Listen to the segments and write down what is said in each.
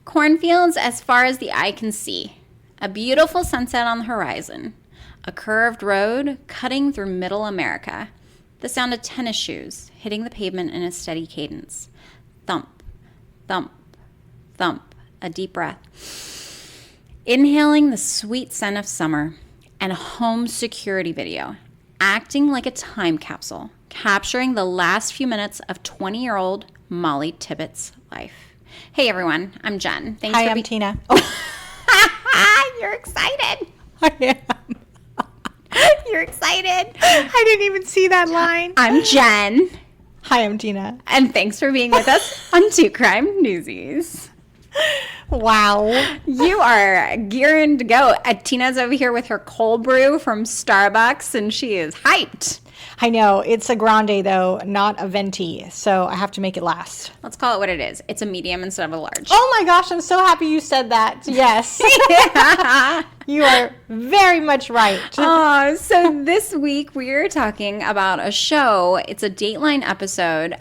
Cornfields as far as the eye can see. A beautiful sunset on the horizon. A curved road cutting through middle America. The sound of tennis shoes hitting the pavement in a steady cadence. Thump, thump, thump. A deep breath. Inhaling the sweet scent of summer. And a home security video. Acting like a time capsule. Capturing the last few minutes of 20-year-old Mollie Tibbetts' life. Hey everyone, I'm Jen. Hi, I'm Tina. Oh. You're excited. I am. You're excited. I didn't even see that line. I'm Jen. Hi, I'm Tina. And thanks for being with us on Two Crime Newsies. Wow. You are gearing to go. Tina's over here with her cold brew from Starbucks, and she is hyped. I know. It's a grande, though, not a venti, so I have to make it last. Let's call it what it is. It's a medium instead of a large. Oh my gosh, I'm so happy you said that. Yes. You are very much right. So this week we're talking about a show. It's a Dateline episode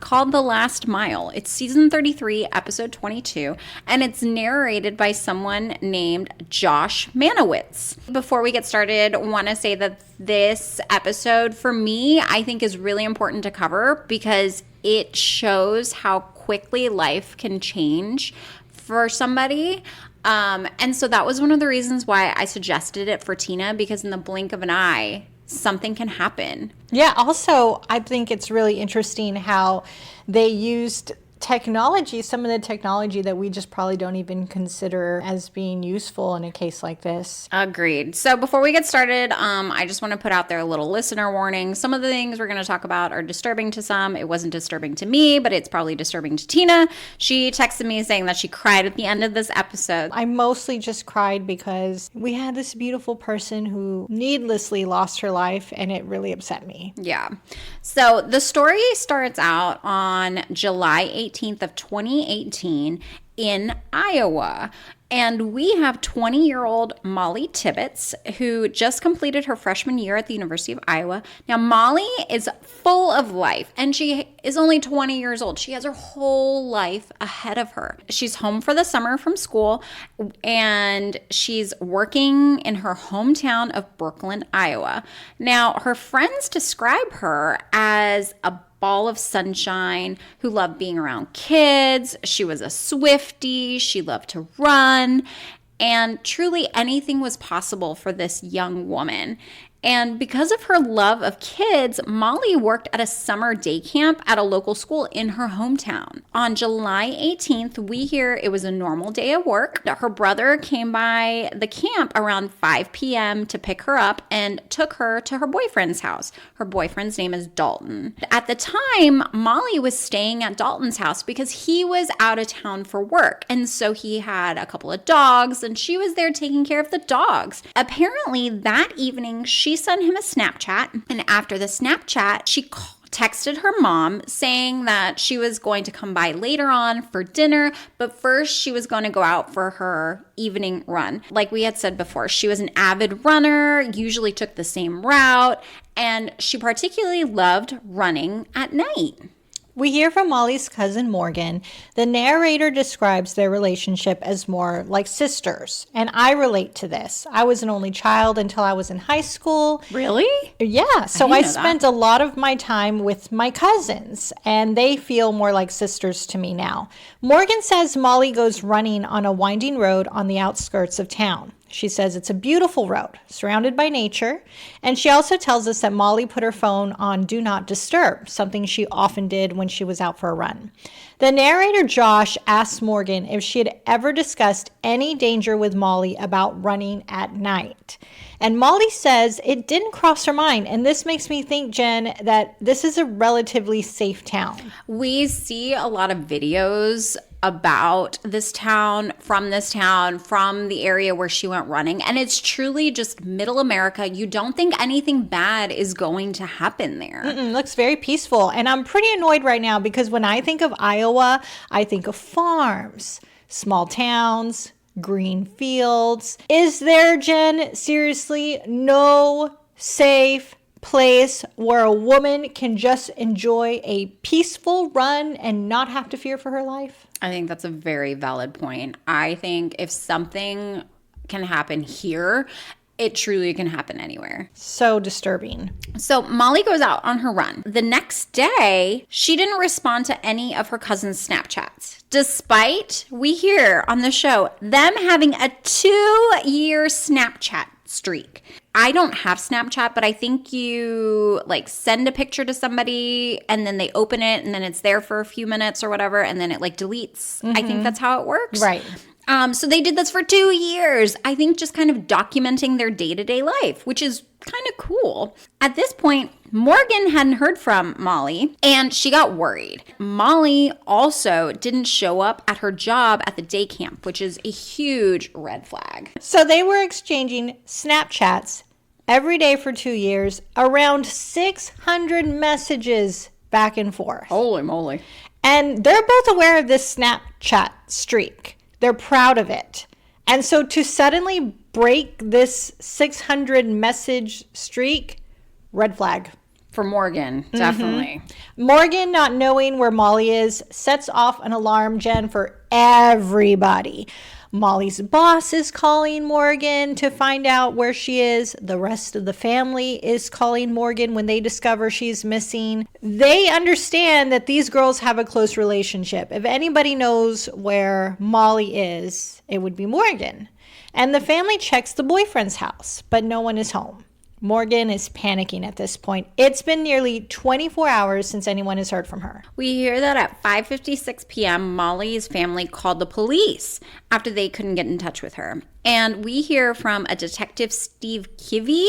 called The Last Mile. It's season 33, episode 22, and it's narrated by someone named Josh Manowitz. Before we get started, I want to say that this episode, for me, I think is really important to cover because it shows how quickly life can change for somebody. And so that was one of the reasons why I suggested it for Tina, because in the blink of an eye, something can happen. Yeah, also, I think it's really interesting how they used technology, some of the technology that we just probably don't even consider as being useful in a case like this. Agreed. So before we get started, I just want to put out there a little listener warning. Some of the things we're going to talk about are disturbing to some. It wasn't disturbing to me, but it's probably disturbing to Tina. She texted me saying that she cried at the end of this episode. I mostly just cried because we had this beautiful person who needlessly lost her life, and it really upset me. Yeah. So the story starts out on July 18th of 2018 in Iowa. And we have 20-year-old Mollie Tibbetts, who just completed her freshman year at the University of Iowa. Now, Mollie is full of life, and she is only 20 years old. She has her whole life ahead of her. She's home for the summer from school, and she's working in her hometown of Brooklyn, Iowa. Now, her friends describe her as a ball of sunshine who loved being around kids. She was a Swiftie. She loved to run. And truly anything was possible for this young woman. And because of her love of kids, Mollie worked at a summer day camp at a local school in her hometown. On July 18th, we hear it was a normal day of work. Her brother came by the camp around 5 p.m. to pick her up and took her to her boyfriend's house. Her boyfriend's name is Dalton. At the time, Mollie was staying at Dalton's house because he was out of town for work. And so he had a couple of dogs, and she was there taking care of the dogs. Apparently, that evening, she sent him a Snapchat, and after the Snapchat, she texted her mom saying that she was going to come by later on for dinner, but first she was going to go out for her evening run. Like we had said before, she was an avid runner, usually took the same route, and she particularly loved running at night. We hear from Mollie's cousin Morgan. The narrator describes their relationship as more like sisters, and I relate to this. I was an only child until I was in high school. Really? Yeah, so I spent a lot of my time with my cousins, and they feel more like sisters to me now. Morgan says Mollie goes running on a winding road on the outskirts of town. She says it's a beautiful road, surrounded by nature, and she also tells us that Mollie put her phone on Do Not Disturb, something she often did when she was out for a run. The narrator, Josh, asks Morgan if she had ever discussed any danger with Mollie about running at night. And Mollie says it didn't cross her mind, and this makes me think, Jen, that this is a relatively safe town. We see a lot of videos about this town, from the area where she went running. And it's truly just middle America. You don't think anything bad is going to happen there. Looks very peaceful. And I'm pretty annoyed right now because when I think of Iowa, I think of farms, small towns, green fields. Is there, Jen, seriously, no safe place where a woman can just enjoy a peaceful run and not have to fear for her life? I think that's a very valid point. I think if something can happen here, it truly can happen anywhere. So disturbing. So Mollie goes out on her run. The next day, she didn't respond to any of her cousin's Snapchats, despite, we hear on the show, them having a 2-year Snapchat streak. I don't have Snapchat, but I think you like send a picture to somebody and then they open it and then it's there for a few minutes or whatever and then it like deletes. I think that's how it works. Right. So they did this for 2 years. I think just kind of documenting their day-to-day life, which is kind of cool. At this point, Morgan hadn't heard from Mollie and she got worried. Mollie also didn't show up at her job at the day camp, which is a huge red flag. So they were exchanging Snapchats every day for 2 years, around 600 messages back and forth. Holy moly. And they're both aware of this Snapchat streak. They're proud of it. And so to suddenly break this 600 message streak, red flag. For Morgan, definitely. Morgan, not knowing where Mollie is, sets off an alarm, Jen, for everybody. Mollie's boss is calling Morgan to find out where she is. The rest of the family is calling Morgan when they discover she's missing. They understand that these girls have a close relationship. If anybody knows where Mollie is, it would be Morgan. And the family checks the boyfriend's house, but no one is home. Morgan is panicking at this point. It's been nearly 24 hours since anyone has heard from her. We hear that at 5:56 p.m., Mollie's family called the police after they couldn't get in touch with her. And we hear from a detective, Steve Kivy,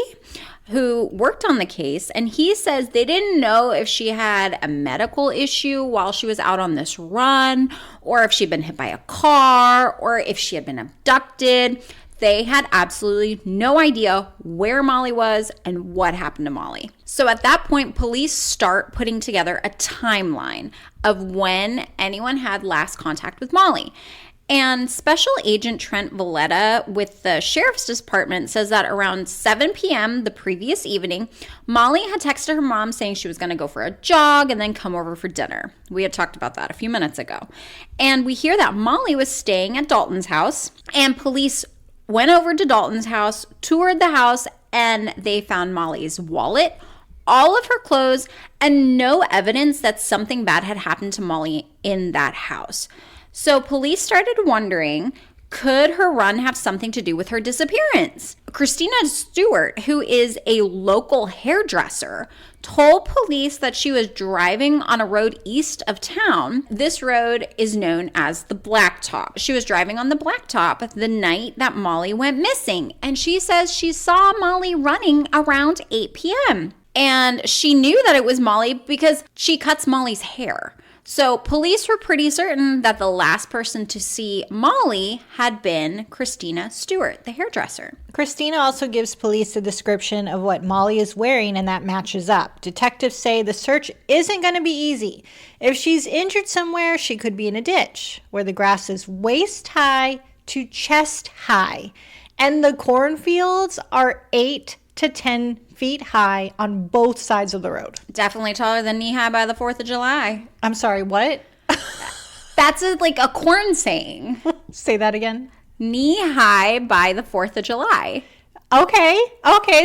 who worked on the case, and he says they didn't know if she had a medical issue while she was out on this run, or if she'd been hit by a car, or if she had been abducted. They had absolutely no idea where Mollie was and what happened to Mollie. So at that point, police start putting together a timeline of when anyone had last contact with Mollie. And Special Agent Trent Valletta with the Sheriff's Department says that around 7 p.m. the previous evening, Mollie had texted her mom saying she was going to go for a jog and then come over for dinner. We had talked about that a few minutes ago. And we hear that Mollie was staying at Dalton's house, and police went over to Dalton's house, toured the house, and they found Mollie's wallet, all of her clothes, and no evidence that something bad had happened to Mollie in that house. So police started wondering, could her run have something to do with her disappearance? Christina Stewart, who is a local hairdresser, told police that she was driving on a road east of town. This road is known as the Blacktop. She was driving on the Blacktop the night that Mollie went missing, and she says she saw Mollie running around 8 p.m. And she knew that it was Mollie because she cuts Mollie's hair. So police were pretty certain that the last person to see Mollie had been Christina Stewart, the hairdresser. Christina also gives police a description of what Mollie is wearing, and that matches up. Detectives say the search isn't going to be easy. If she's injured somewhere, she could be in a ditch where the grass is waist high to chest high, and the cornfields are 8 to 10 feet high on both sides of the road. Definitely taller than knee-high by the 4th of July. I'm sorry, what? That's like a corn saying. Say that again. Knee-high by the 4th of July. Okay.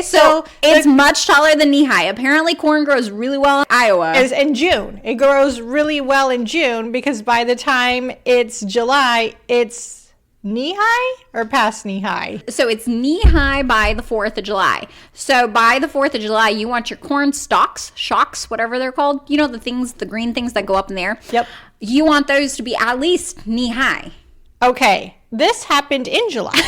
So it's much taller than knee-high. Apparently, corn grows really well in Iowa. It's in June. It grows really well in June because by the time it's July, it's knee-high or past knee-high? So it's knee-high by the 4th of July. So by the 4th of July, you want your corn shocks, whatever they're called. You know, the green things that go up in the air? Yep. You want those to be at least knee-high. Okay. This happened in July.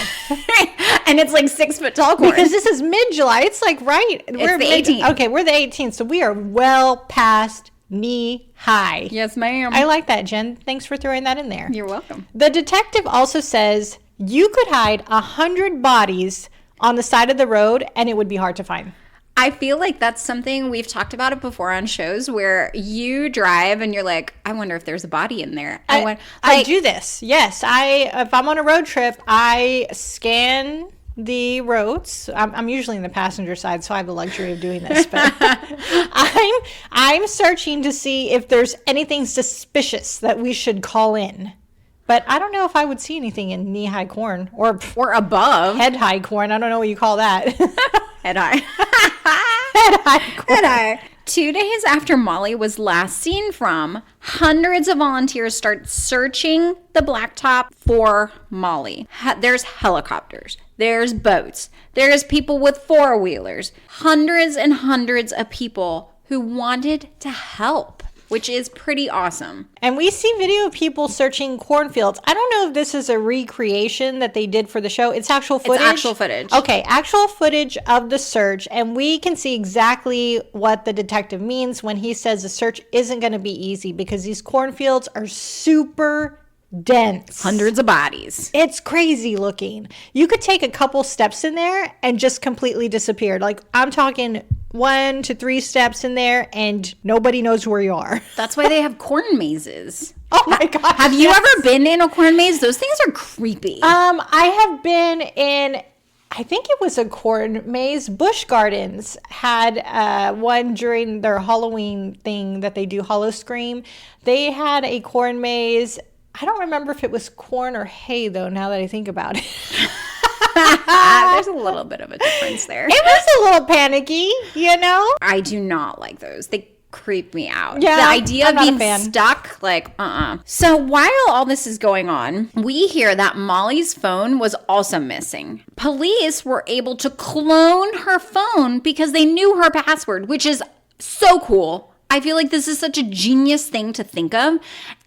And it's like 6 foot tall corn. Because this is mid-July. It's like We're the 18th. Okay, we're the 18th. So we are well past knee high. Yes, ma'am. I like that, Jen. Thanks for throwing that in there. You're welcome. The detective also says you could hide 100 bodies on the side of the road and it would be hard to find. I feel like that's something we've talked about it before on shows where you drive and you're like, I wonder if there's a body in there. I do this. Yes. If I'm on a road trip, I scan the roads. I'm usually in the passenger side, so I have the luxury of doing this. But I'm searching to see if there's anything suspicious that we should call in. But I don't know if I would see anything in knee-high corn or above. Head-high corn. I don't know what you call that. Head-high. Head-high corn. Head-high. 2 days after Mollie was last seen from, hundreds of volunteers start searching the Blacktop for Mollie. There's helicopters. There's boats. There's people with four-wheelers. Hundreds and hundreds of people who wanted to help, which is pretty awesome. And we see video of people searching cornfields. I don't know if this is a recreation that they did for the show. It's actual footage? It's actual footage. Okay, actual footage of the search. And we can see exactly what the detective means when he says the search isn't going to be easy because these cornfields are super dense. Hundreds of bodies. It's crazy looking. You could take a couple steps in there and just completely disappear. Like, I'm talking 1 to 3 steps in there and nobody knows where you are. That's why they have corn mazes. Oh my God. Have you ever been in a corn maze? Those things are creepy. I have been in, I think it was a corn maze. Busch Gardens had one during their Halloween thing that they do, Hollow Scream. They had a corn maze. I don't remember if it was corn or hay, though, now that I think about it. There's a little bit of a difference there. It was a little panicky, you know? I do not like those. They creep me out. Yeah, the idea I'm of not being stuck, like, So while all this is going on, we hear that Mollie's phone was also missing. Police were able to clone her phone because they knew her password, which is so cool. I feel like this is such a genius thing to think of.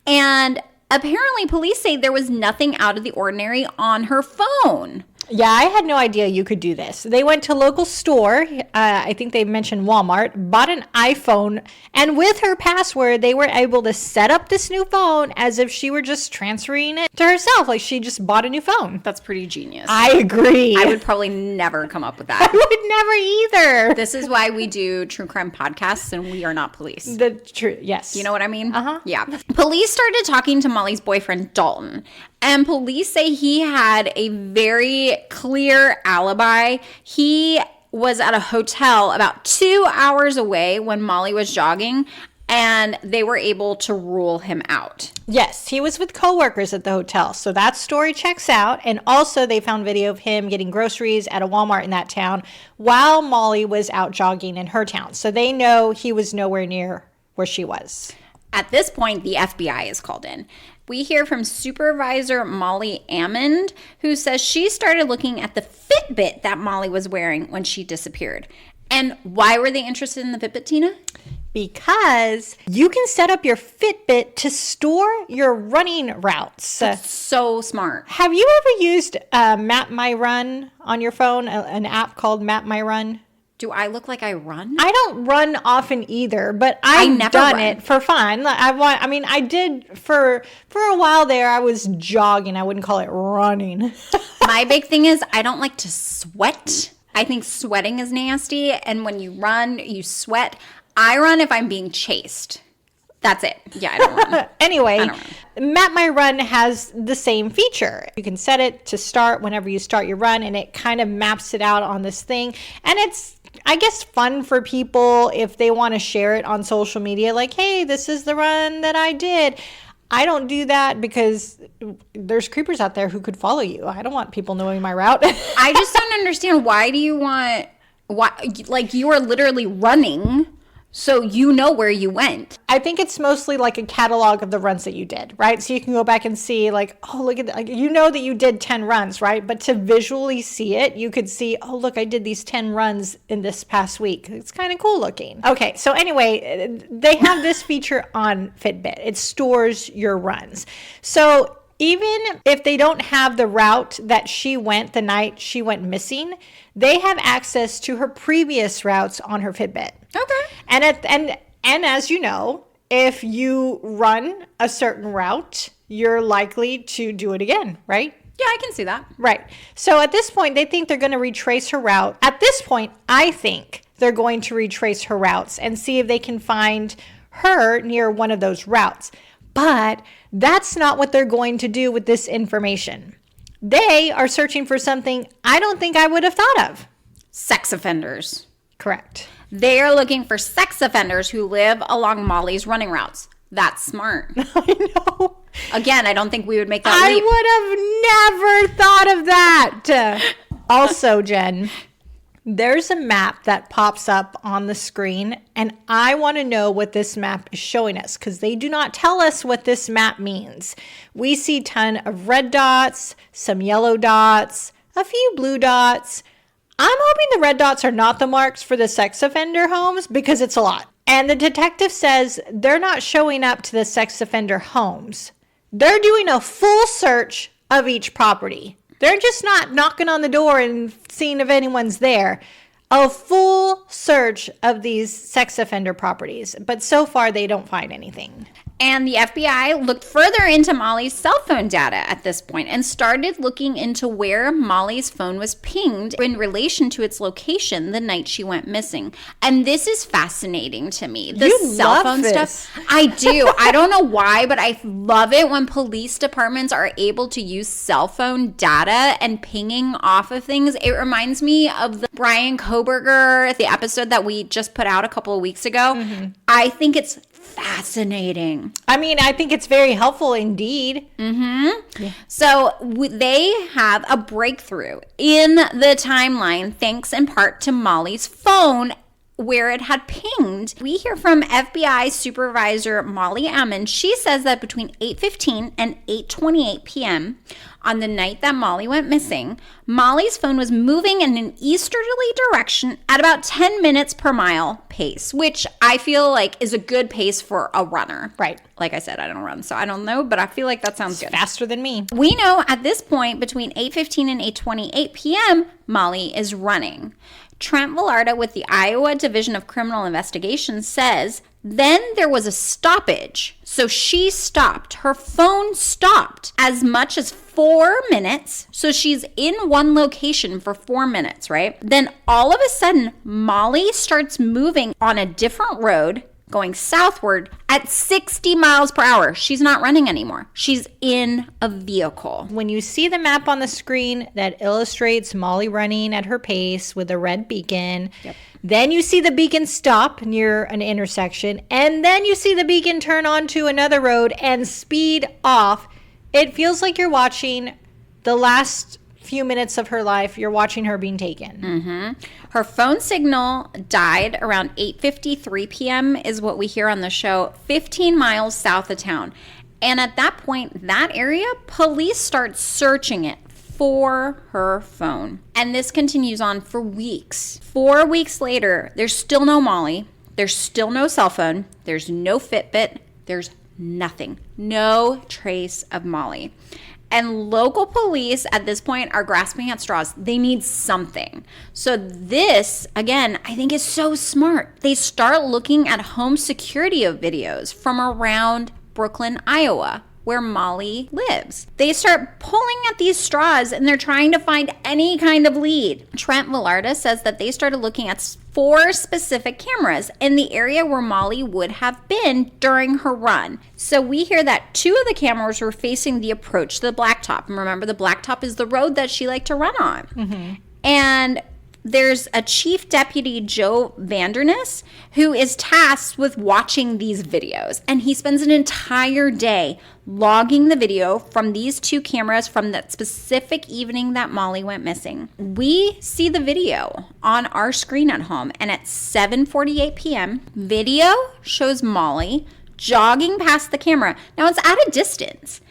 And apparently, police say there was nothing out of the ordinary on her phone. Yeah, I had no idea you could do this. They went to a local store, I think they mentioned Walmart, bought an iPhone, and with her password, they were able to set up this new phone as if she were just transferring it to herself, like she just bought a new phone. That's pretty genius. I agree. I would probably never come up with that. I would never either. This is why we do true crime podcasts and we are not police. Yes. You know what I mean? Uh-huh. Yeah. Police started talking to Mollie's boyfriend, Dalton. And police say he had a very clear alibi. He was at a hotel about 2 hours away when Mollie was jogging, and they were able to rule him out. Yes, he was with coworkers at the hotel, so that story checks out. And also, they found video of him getting groceries at a Walmart in that town while Mollie was out jogging in her town. So they know he was nowhere near where she was. At this point, the FBI is called in. We hear from Supervisor Molly Ammond, who says she started looking at the Fitbit that Mollie was wearing when she disappeared. And why were they interested in the Fitbit, Tina? Because you can set up your Fitbit to store your running routes. That's so smart. Have you ever used Map My Run on your phone, an app called Map My Run? Do I look like I run? I don't run often either, but I've done it for fun. I did for a while there. I was jogging. I wouldn't call it running. My big thing is I don't like to sweat. I think sweating is nasty, and when you run, you sweat. I run if I'm being chased. That's it. Yeah, I don't run. Anyway, Map My Run has the same feature. You can set it to start whenever you start your run, and it kind of maps it out on this thing. And it's, I guess, fun for people if they want to share it on social media. Like, hey, this is the run that I did. I don't do that because there's creepers out there who could follow you. I don't want people knowing my route. I just don't understand. Why do you want, like, you are literally running, so you know where you went. I think it's mostly like a catalog of the runs that you did, right? So you can go back and see, like, oh, look at that. Like, you know that you did 10 runs, right? But to visually see it, you could see, oh, look, I did these 10 runs in this past week. It's kind of cool looking. Okay, so anyway, they have this feature on Fitbit. It stores your runs. So even if they don't have the route that she went the night she went missing, they have access to her previous routes on her Fitbit. Okay. And as you know, if you run a certain route, you're likely to do it again, right? Yeah, I can see that. Right. So at this point, they think they're going to retrace her route. At this point, I think they're going to retrace her routes and see if they can find her near one of those routes. But that's not what they're going to do with this information. They are searching for something I don't think I would have thought of. Sex offenders. Correct. They are looking for sex offenders who live along Mollie's running routes. That's smart. I know. Again, I don't think we would make that leap. I would have never thought of that. Also, Jen, there's a map that pops up on the screen, and I want to know what this map is showing us because they do not tell us what this map means. We see a ton of red dots, some yellow dots, a few blue dots. I'm hoping the red dots are not the marks for the sex offender homes because it's a lot. And the detective says they're not showing up to the sex offender homes. They're doing a full search of each property. They're just not knocking on the door and seeing if anyone's there. A full search of these sex offender properties. But so far, they don't find anything. And the FBI looked further into Mollie's cell phone data at this point and started looking into where Mollie's phone was pinged in relation to its location the night she went missing. And this is fascinating to me. The cell phone stuff. I do. I don't know why, but I love it when police departments are able to use cell phone data and pinging off of things. It reminds me of the Brian Koberger, the episode that we just put out a couple of weeks ago. Mm-hmm. I think it's fascinating. I mean, I think it's very helpful indeed. Mm-hmm. Yeah. So they have a breakthrough in the timeline thanks in part to Mollie's phone where it had pinged. We hear from FBI Supervisor Mollie Ammon. She says that between 8:15 and 8:28 p.m. on the night that Mollie went missing, Mollie's phone was moving in an easterly direction at about 10 minutes per mile pace, which I feel like is a good pace for a runner. Right. Like I said, I don't run, so I don't know, but I feel like that sounds good. Faster than me. We know at this point, between 8:15 and 8:28 p.m., Mollie is running. Trent Villarda with the Iowa Division of Criminal Investigation says, then there was a stoppage. So she stopped. Her phone stopped as much as 4 minutes. So she's in one location for 4 minutes, right? Then all of a sudden, Mollie starts moving on a different road, going southward at 60 miles per hour. She's not running anymore. She's in a vehicle. When you see the map on the screen that illustrates Mollie running at her pace with a red beacon, yep. Then you see the beacon stop near an intersection, and then you see the beacon turn onto another road and speed off. It feels like you're watching the last few minutes of her life. You're watching her being taken. Mm-hmm. Her phone signal died around 8:53 p.m. is what we hear on the show, 15 miles south of town. And at that point, that area, police start searching it for her phone. And this continues on for weeks. 4 weeks later, there's still no Mollie. There's still no cell phone. There's no Fitbit. There's nothing. No trace of Mollie. And local police at this point are grasping at straws. They need something. So this, again, I think is so smart. They start looking at home security videos from around Brooklyn, Iowa, where Mollie lives. They start pulling at these straws and they're trying to find any kind of lead. Trent Villarda says that they started looking at 4 specific cameras in the area where Mollie would have been during her run. So we hear that 2 of the cameras were facing the approach to the Blacktop. And remember, the Blacktop is the road that she liked to run on. Mm-hmm. And there's a Chief Deputy Joe Vandernis who is tasked with watching these videos. And he spends an entire day logging the video from these 2 cameras from that specific evening that Mollie went missing. We see the video on our screen at home. And at 7:48 p.m., video shows Mollie jogging past the camera. Now it's at a distance.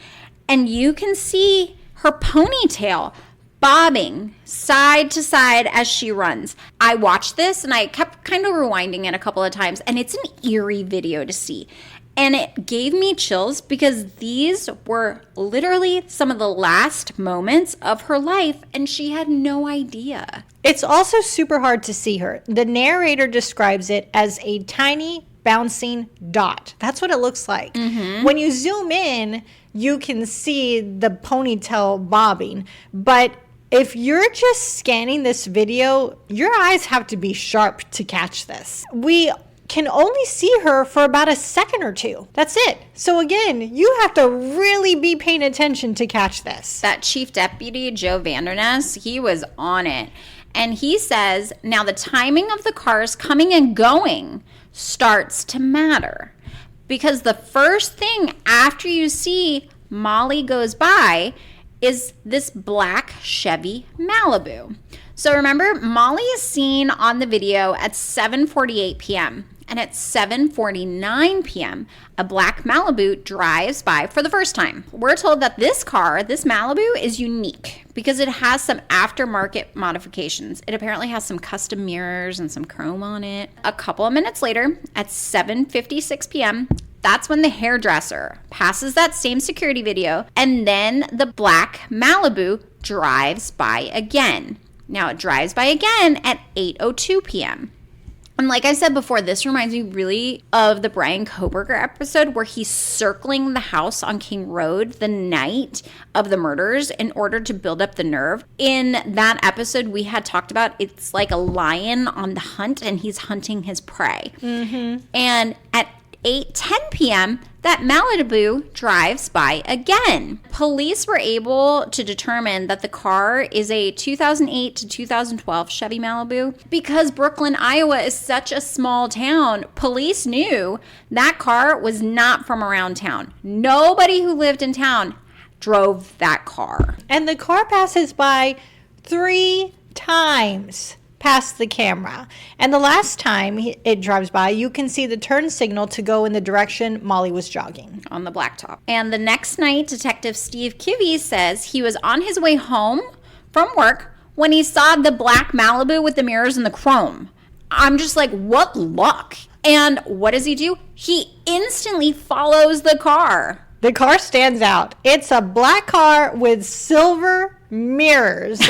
And you can see her ponytail bobbing side to side as she runs. I watched this and I kept kind of rewinding it a couple of times, and it's an eerie video to see. And it gave me chills because these were literally some of the last moments of her life, and she had no idea. It's also super hard to see her. The narrator describes it as a tiny bouncing dot. That's what it looks like. Mm-hmm. When you zoom in, you can see the ponytail bobbing, but if you're just scanning this video, your eyes have to be sharp to catch this. We can only see her for about a second or 2. That's it. So again, you have to really be paying attention to catch this. That Chief Deputy Joe Vandernes, he was on it. And he says, now the timing of the cars coming and going starts to matter. because the first thing after you see Mollie goes by is this black Chevy Malibu. So remember, Mollie is seen on the video at 7:48 p.m. And at 7:49 p.m., a black Malibu drives by for the first time. We're told that this car, this Malibu, is unique because it has some aftermarket modifications. It apparently has some custom mirrors and some chrome on it. A couple of minutes later, at 7:56 p.m., that's when the hairdresser passes that same security video, and then the black Malibu drives by again. Now it drives by again at 8:02 p.m. And like I said before, this reminds me really of the Brian Koberger episode where he's circling the house on King Road the night of the murders in order to build up the nerve. In that episode, we had talked about it's like a lion on the hunt and he's hunting his prey. Mm-hmm. And at 8:10 p.m., that Malibu drives by again. Police were able to determine that the car is a 2008 to 2012 Chevy Malibu. Because Brooklyn, Iowa is such a small town, police knew that car was not from around town. Nobody who lived in town drove that car. And the car passes by 3 times past the camera. And the last time it drives by, you can see the turn signal to go in the direction Mollie was jogging. On the Blacktop. And the next night, Detective Steve Kivy says he was on his way home from work when he saw the black Malibu with the mirrors and the chrome. I'm just like, what luck? And what does he do? He instantly follows the car. The car stands out. It's a black car with silver mirrors.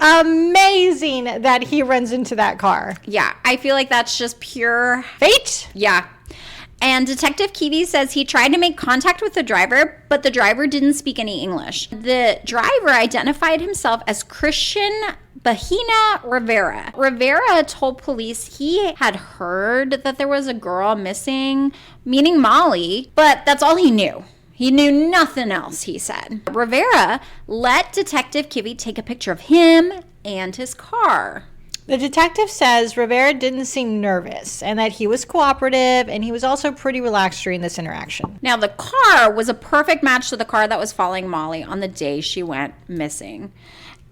Amazing that he runs into that car. Yeah, I feel like that's just pure fate. Yeah. And Detective Kivy says he tried to make contact with the driver, but the driver didn't speak any English. The driver identified himself as Christian Bahina Rivera. Rivera told police he had heard that there was a girl missing, meaning Mollie, but that's all he knew. He knew nothing else, he said. Rivera let Detective Kivy take a picture of him and his car. The detective says Rivera didn't seem nervous and that he was cooperative, and he was also pretty relaxed during this interaction. Now, the car was a perfect match to the car that was following Mollie on the day she went missing.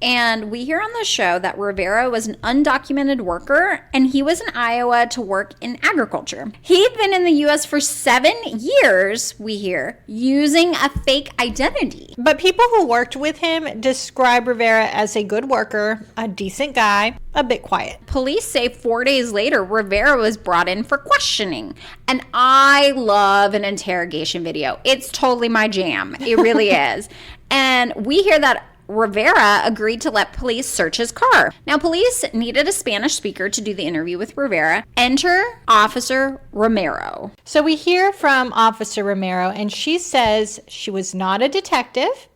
And we hear on the show that Rivera was an undocumented worker, and he was in Iowa to work in agriculture. He'd been in the U.S. for 7 years, we hear, using a fake identity. But people who worked with him describe Rivera as a good worker, a decent guy, a bit quiet. Police say 4 days later, Rivera was brought in for questioning. And I love an interrogation video. It's totally my jam. It really is. And we hear that Rivera agreed to let police search his car. Now, police needed a Spanish speaker to do the interview with Rivera. Enter Officer Romero. So we hear from Officer Romero, and she says she was not a detective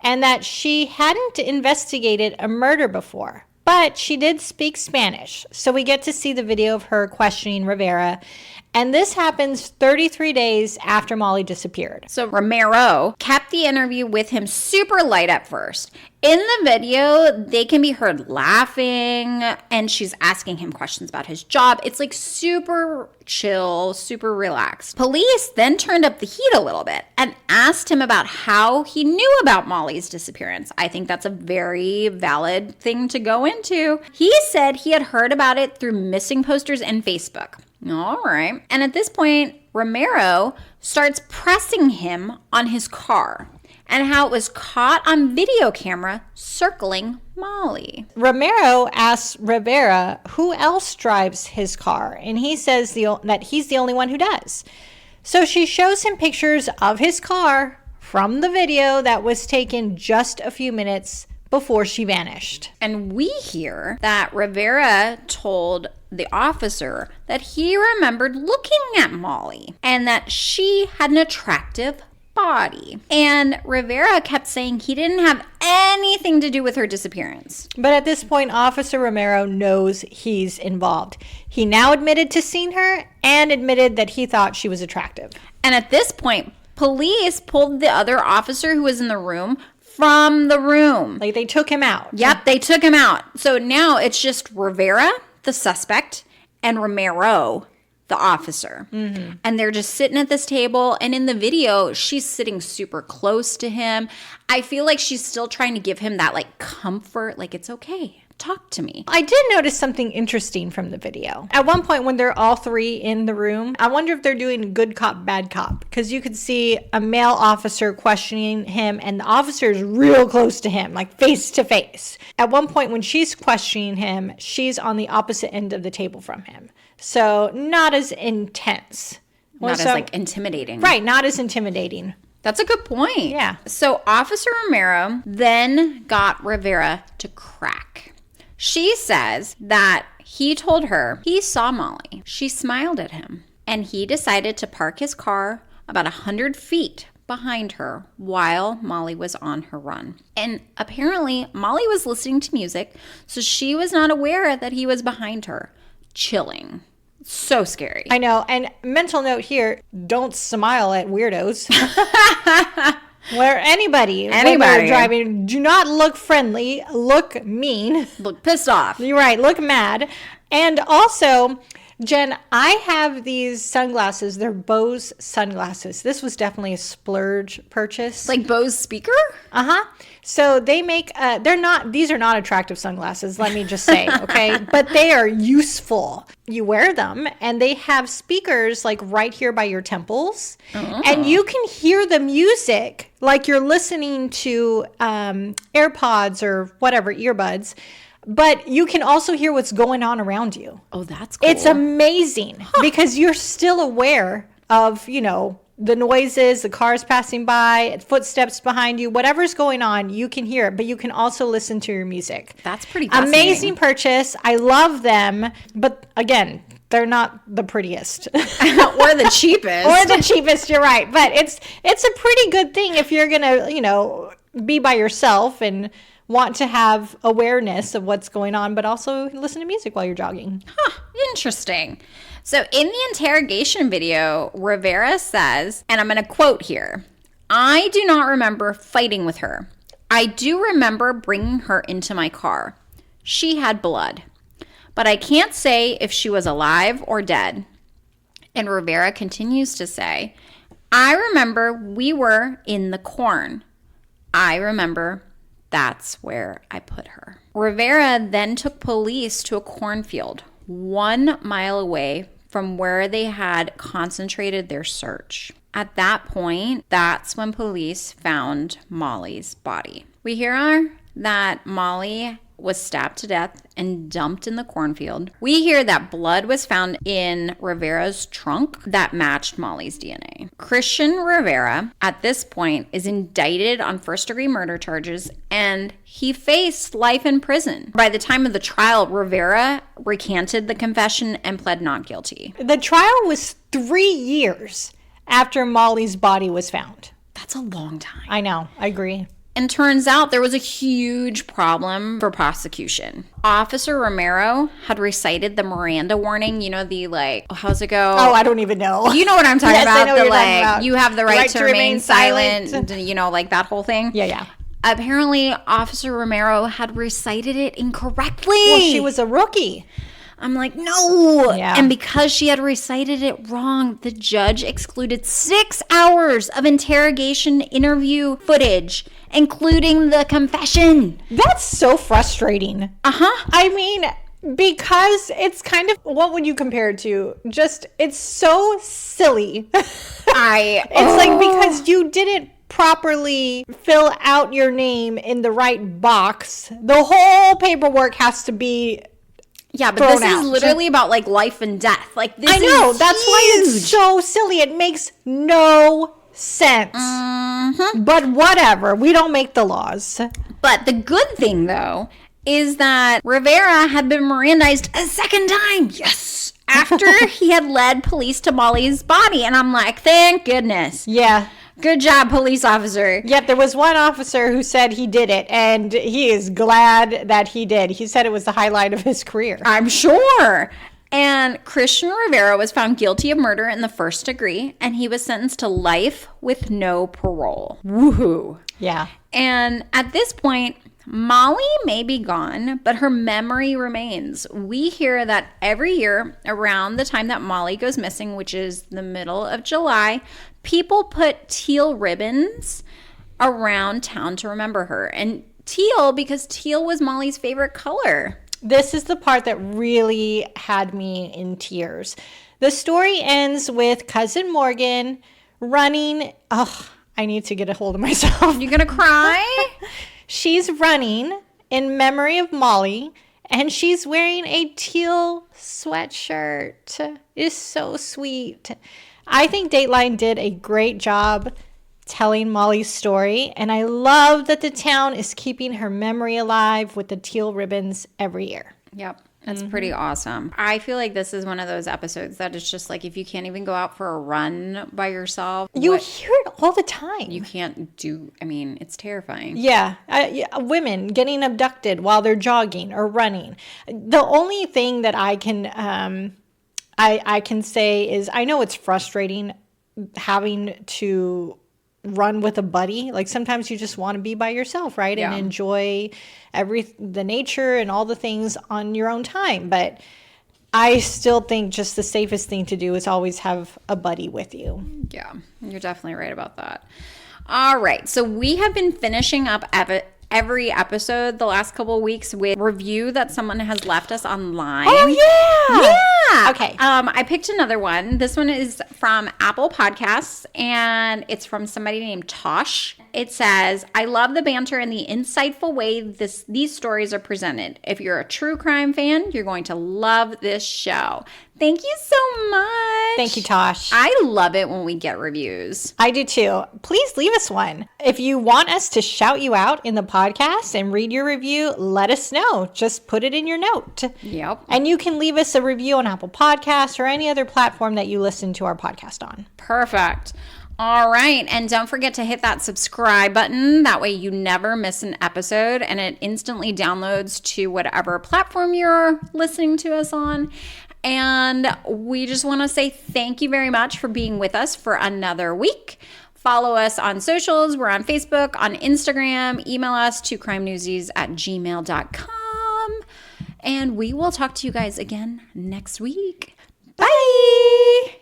and that she hadn't investigated a murder before. But she did speak Spanish. So we get to see the video of her questioning Rivera. And this happens 33 days after Mollie disappeared. So Romero kept the interview with him super light at first. In the video, they can be heard laughing, and she's asking him questions about his job. It's like super chill, super relaxed. Police then turned up the heat a little bit and asked him about how he knew about Mollie's disappearance. I think that's a very valid thing to go into. He said he had heard about it through missing posters and Facebook. All right. And at this point, Romero starts pressing him on his car and how it was caught on video camera circling Mollie. Romero asks Rivera who else drives his car, and he says that he's the only one who does. So she shows him pictures of his car from the video that was taken just a few minutes before she vanished. And we hear that Rivera told the officer that he remembered looking at Mollie and that she had an attractive body. And Rivera kept saying he didn't have anything to do with her disappearance. But at this point, Officer Romero knows he's involved. He now admitted to seeing her and admitted that he thought she was attractive. And at this point, police pulled the other officer who was in the room from the room. Like, they took him out. Yep, they took him out. So now it's just Rivera, the suspect, and Romero, the officer. And they're just sitting at this table. And in the video, she's sitting super close to him. I feel like she's still trying to give him that like comfort, like it's okay. Talk to me. I did notice something interesting from the video. At one point when they're all three in the room, I wonder if they're doing good cop, bad cop. Because you could see a male officer questioning him and the officer is real close to him, like face to face. At one point when she's questioning him, she's on the opposite end of the table from him. So not as intense. Not as like intimidating. Right, not as intimidating. That's a good point. Yeah. So Officer Romero then got Rivera to crack. She says that he told her he saw Mollie. She smiled at him, and he decided to park his car about 100 feet behind her while Mollie was on her run. And apparently, Mollie was listening to music, so she was not aware that he was behind her, chilling. So scary. I know. And mental note here, don't smile at weirdos. Where anybody when they're driving, do not look friendly, look mean. Look pissed off. You're right, look mad. And also, Jen, I have these sunglasses. They're Bose sunglasses. This was definitely a splurge purchase. Like Bose speaker? Uh-huh. So they make, these are not attractive sunglasses, let me just say, okay? But they are useful. You wear them and they have speakers like right here by your temples. Oh. And you can hear the music like you're listening to AirPods or whatever, earbuds. But you can also hear what's going on around you. Oh, that's cool. It's amazing because you're still aware of, the noises, the cars passing by, footsteps behind you, whatever's going on, you can hear it, but you can also listen to your music. That's pretty fascinating. Amazing purchase. I love them. But again, they're not the prettiest. Or the cheapest. Or the cheapest, you're right. But it's a pretty good thing if you're going to, be by yourself and want to have awareness of what's going on, but also listen to music while you're jogging. Huh, interesting. So in the interrogation video, Rivera says, and I'm going to quote here, "I do not remember fighting with her. I do remember bringing her into my car. She had blood, but I can't say if she was alive or dead." And Rivera continues to say, "I remember we were in the corn. I remember that's where I put her." Rivera then took police to a cornfield 1 mile away from where they had concentrated their search. At that point, that's when police found Mollie's body. We hear that Mollie was stabbed to death and dumped in the cornfield. We hear that blood was found in Rivera's trunk that matched Mollie's DNA. Christian Rivera, at this point, is indicted on first-degree murder charges, and he faced life in prison. By the time of the trial, Rivera recanted the confession and pled not guilty. The trial was 3 years after Mollie's body was found. That's a long time. I know, I agree. And turns out there was a huge problem for prosecution. Officer Romero had recited the Miranda warning, how's it go? Oh, I don't even know. You know what I'm talking yes, about. I know what you're talking about. You have the right to remain silent, that whole thing. Yeah. Apparently, Officer Romero had recited it incorrectly. Well, she was a rookie. I'm like, no. Yeah. And because she had recited it wrong, the judge excluded 6 hours of interrogation interview footage, including the confession. That's so frustrating. Uh-huh. I mean, because it's kind of, what would you compare it to? Just, it's so silly. It's like because you didn't properly fill out your name in the right box, the whole paperwork has to be but this is literally about life and death. This I know, is that's huge. why it's so silly. It makes no sense. Mm-hmm. But whatever, we don't make the laws. But the good thing, though, is that Rivera had been Mirandized a second time. Yes. After he had led police to Mollie's body. And I'm like, thank goodness. Yeah. Good job, police officer. Yep, there was one officer who said he did it, and he is glad that he did. He said it was the highlight of his career. I'm sure. And Christian Rivera was found guilty of murder in the first degree, and he was sentenced to life with no parole. Woohoo. Yeah. And at this point, Mollie may be gone, but her memory remains. We hear that every year around the time that Mollie goes missing, which is the middle of July, people put teal ribbons around town to remember her. And teal, because teal was Mollie's favorite color. This is the part that really had me in tears. The story ends with Cousin Morgan running. Oh, I need to get a hold of myself. You gonna cry? She's running in memory of Mollie, and she's wearing a teal sweatshirt. It is so sweet. I think Dateline did a great job telling Mollie's story, and I love that the town is keeping her memory alive with the teal ribbons every year. Yep. That's pretty awesome. I feel like this is one of those episodes that is just like, if you can't even go out for a run by yourself. You hear it all the time. You can't do, I mean, it's terrifying. Yeah. Women getting abducted while they're jogging or running. The only thing that I can say is, I know it's frustrating having to run with a buddy. Like sometimes you just want to be by yourself, right? Yeah. And enjoy the nature and all the things on your own time. But I still think just the safest thing to do is always have a buddy with you. Yeah, you're definitely right about that. All right. So we have been finishing up every episode the last couple of weeks with review that someone has left us online. Oh, yeah. Yeah. Okay. I picked another one. This one is from Apple Podcasts, and it's from somebody named Tosh. It says, I love the banter and the insightful way these stories are presented. If you're a true crime fan, you're going to love this show. Thank you so much. Thank you, Tosh. I love it when we get reviews. I do too. Please leave us one. If you want us to shout you out in the podcast and read your review, let us know. Just put it in your note. Yep. And you can leave us a review on Apple Podcasts or any other platform that you listen to our podcast on. Perfect. All right. And don't forget to hit that subscribe button. That way you never miss an episode and it instantly downloads to whatever platform you're listening to us on. And we just want to say thank you very much for being with us for another week. Follow us on socials. We're on Facebook, on Instagram. Email us twocrimenewsies@gmail.com. And we will talk to you guys again next week. Bye.